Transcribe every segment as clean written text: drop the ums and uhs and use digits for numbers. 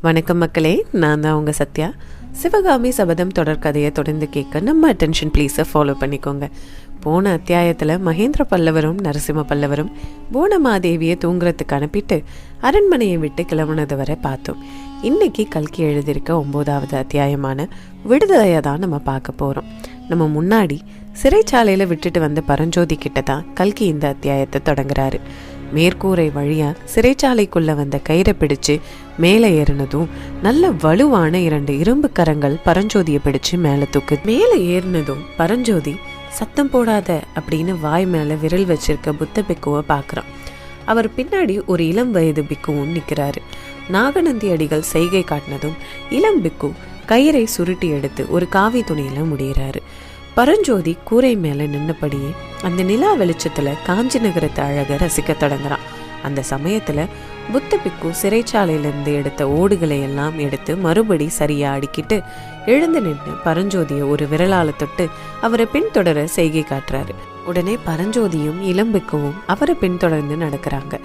வணக்கம் மக்களே, நான் தான் உங்கள் சத்யா. சிவகாமி சபதம் தொடர்கதையை தொடர்ந்து கேட்க நம்ம அட்டென்ஷன் ப்ளீஸை ஃபாலோ பண்ணிக்கோங்க. போன அத்தியாயத்தில் மகேந்திர பல்லவரும் நரசிம்ம பல்லவரும் பூனமாதேவியை தூங்குறதுக்கு அனுப்பிட்டு அரண்மனையை விட்டு கிளம்புனது வரை பார்த்தோம். இன்னைக்கு கல்கி எழுதியிருக்க 9வது அத்தியாயமான விடுதலையை தான் நம்ம பார்க்க போகிறோம். நம்ம முன்னாடி சிறைச்சாலையில் விட்டுட்டு வந்த பரஞ்சோதி கிட்ட தான் கல்கி இந்த அத்தியாயத்தை தொடங்குறாரு. மேற்கூரை வழியா சிறைச்சாலைக்குள்ள வந்த கயிறை பிடிச்சு மேலே ஏறினதும் நல்ல வலுவான 2 இரும்பு கரங்கள் பரஞ்சோதியை பிடிச்சு மேலே தூக்குது. மேலே ஏறினதும் பரஞ்சோதி சத்தம் போடாத அப்படின்னு வாய் மேல விரல் வச்சிருக்க புத்த பிக்குவை பார்க்குறான். அவர் பின்னாடி ஒரு இளம் வயது பிக்குவும் நிற்கிறாரு. நாகநந்தி அடிகள் செய்கை காட்டினதும் இளம் பிக்கு கயிறை சுருட்டி எடுத்து ஒரு காவி துணியில முடிகிறாரு. பரஞ்சோதி கூரை மேல நின்னபடியே அந்த நிலா வெளிச்சத்துல காஞ்சி நகரத்து அழக ரசிக்க தொடங்குறான். அந்த சமயத்துல புத்த பிக்கு சிறைச்சாலையிலிருந்து எடுத்த ஓடுகளை எல்லாம் எடுத்து மறுபடி சரியா அடிக்கிட்டு எழுந்து நின்று பரஞ்சோதியை ஒரு விரலால தொட்டு அவரை பின்தொடர செய்கை காட்டுறாரு. உடனே பரஞ்சோதியும் இளம்பிக்குவும் அவரை பின்தொடர்ந்து நடக்கிறாங்க.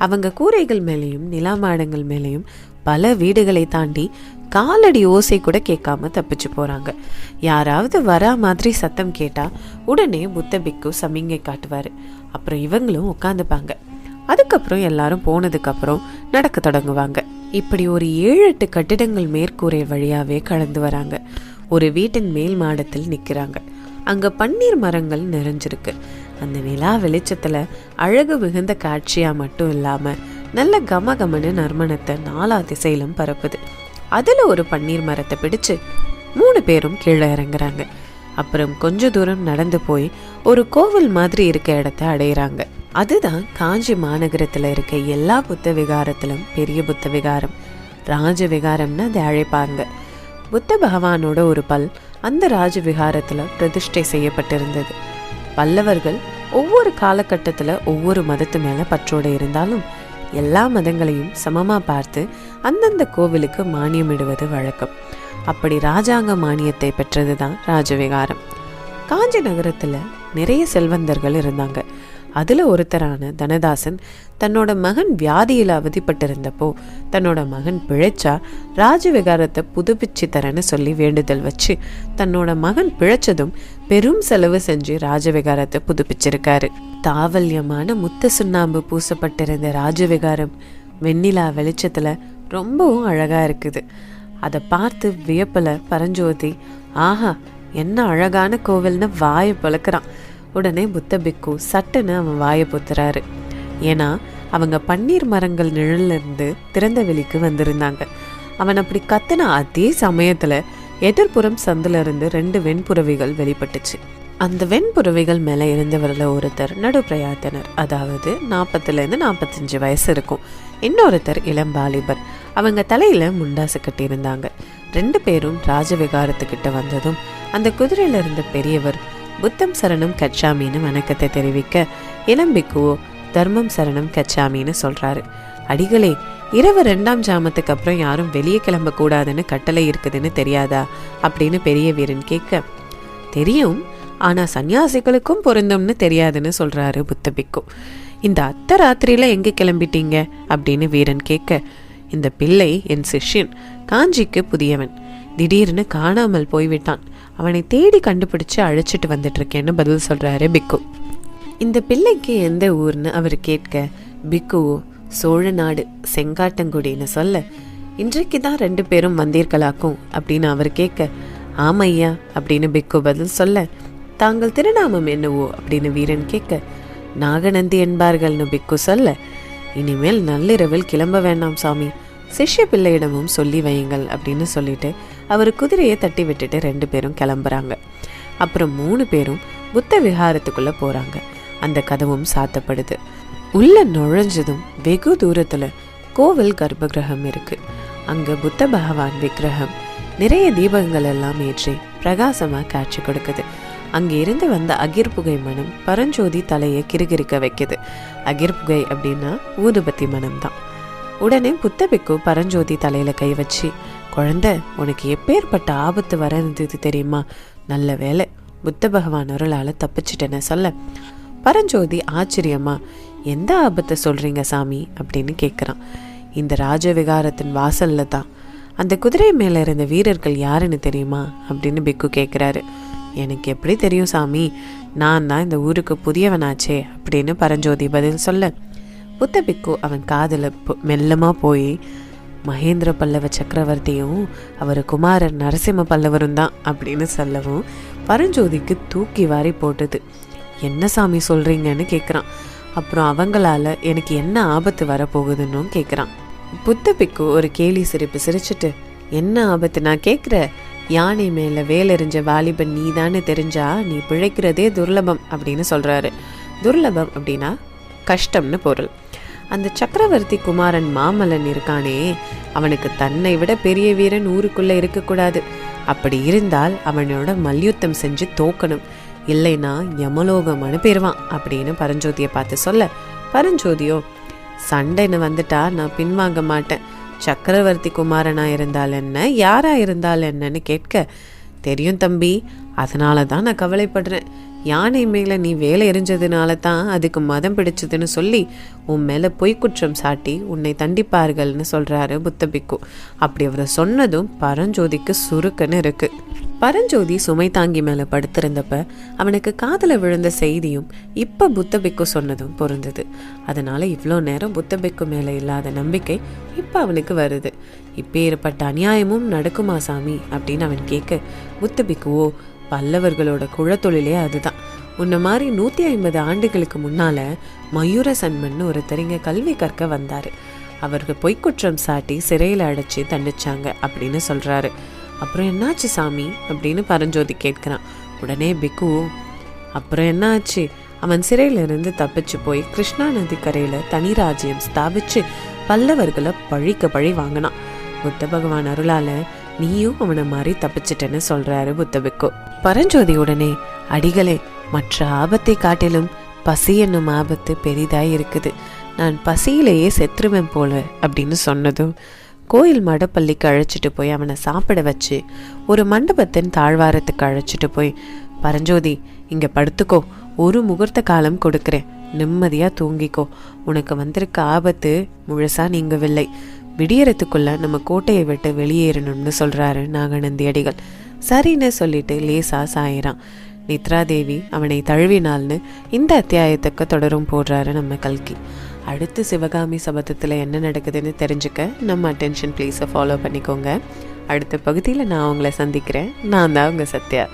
அவங்க கூரைகள் மேலேயும் நிலா மாடங்கள் மேலேயும் பல வீடுகளை தாண்டி காலடி ஓசை கூட கேட்காம தப்பிச்சு போறாங்க. யாராவது வரா மாதிரி சத்தம் கேட்டா உடனே புத்த பிக்கு சமிங்கை காட்டுவாரு. அப்புறம் இவங்களும் உட்காந்துப்பாங்க. அதுக்கப்புறம் எல்லாரும் போனதுக்கு அப்புறம் நடக்க தொடங்குவாங்க. இப்படி ஒரு 7-8 கட்டிடங்கள் மேற்கூரை வழியாவே கடந்து வராங்க. ஒரு வீட்டின் மேல் மாடத்தில் நிக்கிறாங்க. அங்க பன்னீர் மரங்கள் நிறைஞ்சிருக்கு. அந்த நிலா வெளிச்சத்துல அழகு மிகுந்த காட்சியா மட்டும் இல்லாம நல்ல கமகமனு நறுமணத்தை 4 திசையிலும் பரப்புது. அதுல ஒரு பன்னீர் மரத்தை பிடிச்சு 3 பேரும் கீழே இறங்குறாங்க. அப்புறம் கொஞ்ச தூரம் நடந்து போய் ஒரு கோவில் மாதிரி இருக்க இடத்த அடையிறாங்க. அதுதான் காஞ்சி மாநகரத்துல இருக்க எல்லா புத்த விகாரத்திலும் பெரிய புத்த விகாரம், ராஜ விகாரம்னு அதை அழைப்பாங்க. புத்த பகவானோட ஒரு பல் அந்த ராஜ விகாரத்துல பிரதிஷ்டை செய்யப்பட்டிருந்தது. பல்லவர்கள் ஒவ்வொரு காலகட்டத்துல ஒவ்வொரு மதத்து மேல பற்றோட இருந்தாலும் எல்லா மதங்களையும் சமமா பார்த்து அந்தந்த கோவிலுக்கு மானியம் இடுவது வழக்கம். அப்படி ராஜாங்க மானியத்தை பெற்றதுதான் ராஜவிகாரம். காஞ்சி நகரத்துல நிறைய செல்வந்தர்கள் இருந்தாங்க. அதுல ஒருத்தரான தனதாசன் தன்னோட மகன் வியாதியில அவதிப்பட்டிருந்தப்போ தன்னோட மகன் பிழைச்சா ராஜவிகாரத்தை புதுப்பிச்சு தரேன்னு சொல்லி வேண்டுதல் வச்சு தன்னோட மகன் பிழைச்சதும் பெரும் செலவு செஞ்சு ராஜவிகாரத்தை புதுப்பிச்சிருக்காரு. தாவல்யமான முத்த சுண்ணாம்பு பூசப்பட்டிருந்த ராஜவிகாரம் வெண்ணிலா வெளிச்சத்துல ரொம்பவும் அழகா இருக்குது. அதை பார்த்து வியப்புல பரஞ்சோதி, ஆஹா என்ன அழகான கோவில்னு வாயை பழக்கிறான். உடனே புத்த பிக்கு சட்டுன்னு அவன் வாயை பொத்துறாரு. ஏன்னா அவங்க பன்னீர் மரங்கள் நிழல்ல இருந்து திறந்த வெளிக்கு வந்திருந்தாங்க. அவன் அப்படி கத்துன அதே சமயத்துல எதிர்ப்புறம் சந்துல இருந்து 2 வெண்புறவிகள் வெளிப்பட்டுச்சு. அந்த வெண்புறவிகள் மேல இருந்தவர்ல ஒருத்தர் நடுப்பிரயாத்தனர், அதாவது 40லேருந்து 45 வயசு இருக்கும். இன்னொருத்தர் இளம்பாலிபர். அவங்க தலையில முண்டாசு கட்டி இருந்தாங்க. 2 பேரும் ராஜவிகாரத்துக்கிட்ட வந்ததும் அந்த குதிரையில இருந்த பெரியவர் புத்தம் சரணம் கச்சாமின்னு வணக்கத்தை தெரிவிக்க இளம்பிக்குவோ தர்மம் சரணம் கச்சாமின்னு சொல்றாரு. அடிகளே, இரவு 2ஆம் ஜாமத்துக்கு அப்புறம் யாரும் வெளியே கிளம்ப கூடாதுன்னு கட்டளை இருக்குதுன்னு தெரியாதா அப்படின்னு பெரிய வீரன் கேட்க, தெரியும், ஆனா சன்னியாசிகளுக்கும் பொருந்தும்னு தெரியாதுன்னு சொல்றாரு புத்த பிக்கு. இந்த அத்த ராத்திரியில எங்க கிளம்பிட்டீங்க அப்படின்னு வீரன் கேட்க, இந்த பிள்ளை என் சிஷ்யன், காஞ்சிக்கு புதியவன், திடீர்னு காணாமல் போய்விட்டான், அவனை தேடி கண்டுபிடிச்சு அழைச்சிட்டு வந்துட்டு இருக்கேன்னு பதில் சொல்றாரு பிக்கு. இந்த பிள்ளைக்கு எந்த ஊர்னு அவர் கேட்க, பிக்குவோ சோழ நாடு செங்காட்டங்குடின்னு சொல்ல, இன்றைக்கு தான் 2 பேரும் வந்தீர்களாக்கும் அப்படின்னு அவர் கேட்க, ஆமையா அப்படின்னு பிக்கு பதில் சொல்ல, தாங்கள் திருநாமம் என்னவோ அப்படின்னு வீரன் கேட்க, நாகநந்தி என்பார்கள்னு பிக்கு சொல்ல, இனிமேல் நள்ளிரவில் கிளம்ப வேண்டாம் சாமி, சிஷ்ய பிள்ளையிடமும் சொல்லி வையுங்கள் அப்படின்னு சொல்லிட்டு அவர் குதிரையை தட்டி விட்டுட்டு 2 பேரும் கிளம்புறாங்க. அப்புறம் 3 பேரும் புத்த விஹாரத்துக்குள்ள போறாங்க. அந்த கதவும் சாத்தப்படுது. உள்ள நுழைஞ்சதும் வெகு தூரத்துல கோவில் கர்ப்பகிரகம் இருக்கு. அங்க புத்த பகவான் விக்கிரகம் நிறைய தீபங்கள் எல்லாம் ஏற்றி பிரகாசமா காட்சி கொடுக்குது. அங்க இருந்து வந்த அகிர்புகை மனம் பரஞ்சோதி தலையை கிறுகிறுக்க வைக்குது. அகிர்புகை அப்படின்னா ஊதுபத்தி மனம் தான். உடனே புத்த பிக்கு பரஞ்சோதி தலையில கை வச்சு, குழந்தை, உனக்கு எப்பேற்பட்ட ஆபத்து வர இருந்தது தெரியுமா? நல்ல வேலை, புத்த பகவான் அருளால தப்பிச்சிட்டேன்னு சொல்ல, பரஞ்சோதி ஆச்சரியமா, எந்த ஆபத்தை சொல்றீங்க சாமி அப்படின்னு கேட்குறான். இந்த ராஜவிகாரத்தின் வாசல்ல தான் அந்த குதிரை மேலே இருந்த வீரர்கள் யாருன்னு தெரியுமா அப்படின்னு பிக்கு கேட்குறாரு. எனக்கு எப்படி தெரியும் சாமி, நான் தான் இந்த ஊருக்கு புதியவனாச்சே அப்படின்னு பரஞ்சோதி பதில் சொல்ல, புத்த பிக்கு அவன் காதில் மெல்லமாக போய் மகேந்திர பல்லவ சக்கரவர்த்தியும் அவர் குமாரர் நரசிம்ம பல்லவரும் தான் அப்படின்னு சொல்லவும் பரஞ்சோதிக்கு தூக்கி வாரி போட்டது. என்ன சாமி சொல்கிறீங்கன்னு கேட்குறான். அப்புறம் அவங்களால எனக்கு என்ன ஆபத்து வரப்போகுதுன்னு கேட்குறான். புத்த பிக்கு ஒரு கேலி சிரிப்பு சிரிச்சுட்டு, என்ன ஆபத்து நான் கேட்குற, யானை மேலே வேலெறிஞ்ச வாலிபன் நீ தானே தெரிஞ்சா நீ பிழைக்கிறதே துர்லபம் அப்படின்னு சொல்கிறாரு. துர்லபம் அப்படின்னா கஷ்டம்னு பொருள். அந்த சக்கரவர்த்தி குமாரன் மாமல்லன் இருக்கானே, அவனுக்கு தன்னை விட பெரிய வீரன் ஊருக்குள்ளே இருக்கக்கூடாது. அப்படி இருந்தால் அவனோட மல்யுத்தம் செஞ்சு தோக்கணும், இல்லைன்னா யமலோகம் அனுப்பிடுவான் அப்படின்னு பரஞ்சோதியை பார்த்து சொல்ல, பரஞ்சோதியோ சண்டைன்னு வந்துட்டா நான் பின்வாங்க மாட்டேன், சக்கரவர்த்தி குமாரனா இருந்தால் என்ன யாரா இருந்தால் என்னன்னு கேட்க, தெரியும் தம்பி, அதனால தான் நான் கவலைப்படுறேன். யானை மேலே நீ வேலை எறிஞ்சதுனால தான் அதுக்கு மதம் பிடிச்சதுன்னு சொல்லி உன் மேலே பொய்க்குற்றம் சாட்டி உன்னை தண்டிப்பார்கள்னு சொல்கிறாரு புத்த பிக்கு. அப்படி அவர் சொன்னதும் பரஞ்சோதிக்கு சுருக்குன்னு இருக்கு. பரஞ்சோதி சுமை தாங்கி மேலே படுத்திருந்தப்ப அவனுக்கு காதில் விழுந்த செய்தியும் இப்போ புத்த பிக்கு சொன்னதும் பொருந்தது. அதனால இவ்வளோ நேரம் புத்த பிக்கு மேலே இல்லாத நம்பிக்கை இப்போ அவனுக்கு வருது. இப்போ ஏற்பட்ட அநியாயமும் நடக்குமா சாமி அப்படின்னு அவன் கேட்க, புத்த பிக்குவோ பல்லவர்களோட குழத்தொழிலே அதுதான். உன்ன மாதிரி 150 ஆண்டுகளுக்கு முன்னால மயூர சன்மன்னு ஒருத்தர் இங்க கல்வி கற்க வந்தாரு. அவருக்கு பொய்க்குற்றம் சாட்டி சிறையில் அடைச்சி தண்டிச்சாங்க அப்படின்னு சொல்றாரு. அப்புறம் என்னாச்சு சாமி அப்படின்னு பரஞ்சோதி கேட்கிறான். உடனே பிக்கு, அப்புறம் என்னாச்சு, அவன் சிறையிலிருந்து தப்பிச்சு போய் கிருஷ்ணா நதி கரையில தனி ராஜ்யம் ஸ்தாபிச்சு பல்லவர்களை பழிக்க பழி வாங்கினான். புத்த பகவான் அருளால நீயும் அவனை மாதிரி தப்பிச்சிட்டேன்னு சொல்றாரு புத்த பிக்கு. பரஞ்சோதி உடனே, அடிகளே, மற்ற ஆபத்தை காட்டிலும் பசி என்னும் ஆபத்து பெரிதாய் இருக்குது, நான் பசியிலேயே செத்துருவேன் போல அப்படின்னு சொன்னதும் கோயில் மடப்பள்ளிக்கு அழைச்சிட்டு போய் அவனை சாப்பிட வச்சு ஒரு மண்டபத்தின் தாழ்வாரத்துக்கு அழைச்சிட்டு போய், பரஞ்சோதி இங்க படுத்துக்கோ, ஒரு முகூர்த்த காலம் கொடுக்குறேன், நிம்மதியா தூங்கிக்கோ, உனக்கு வந்திருக்க ஆபத்து முழுசா நீங்கவில்லை, விடியறதுக்குள்ள நம்ம கோட்டையை விட்டு வெளியேறணும்னு சொல்றாரு நாகநந்தி அடிகள். சரின்னு சொல்லிட்டு லேசா சாயிறான். நித்ரா தேவி அவனை தழுவினால்னு இந்த அத்தியாயத்துக்கு தொடரும் போடுறாரு நம்ம கல்கி. அடுத்து சிவகாமி சபதத்தில் என்ன நடக்குதுன்னு தெரிஞ்சுக்க நம்ம அட்டென்ஷன் ப்ளீஸை ஃபாலோ பண்ணிக்கோங்க. அடுத்த பகுதியில் நான் உங்களை சந்திக்கிறேன். நான் தான் உங்கள் சத்யா.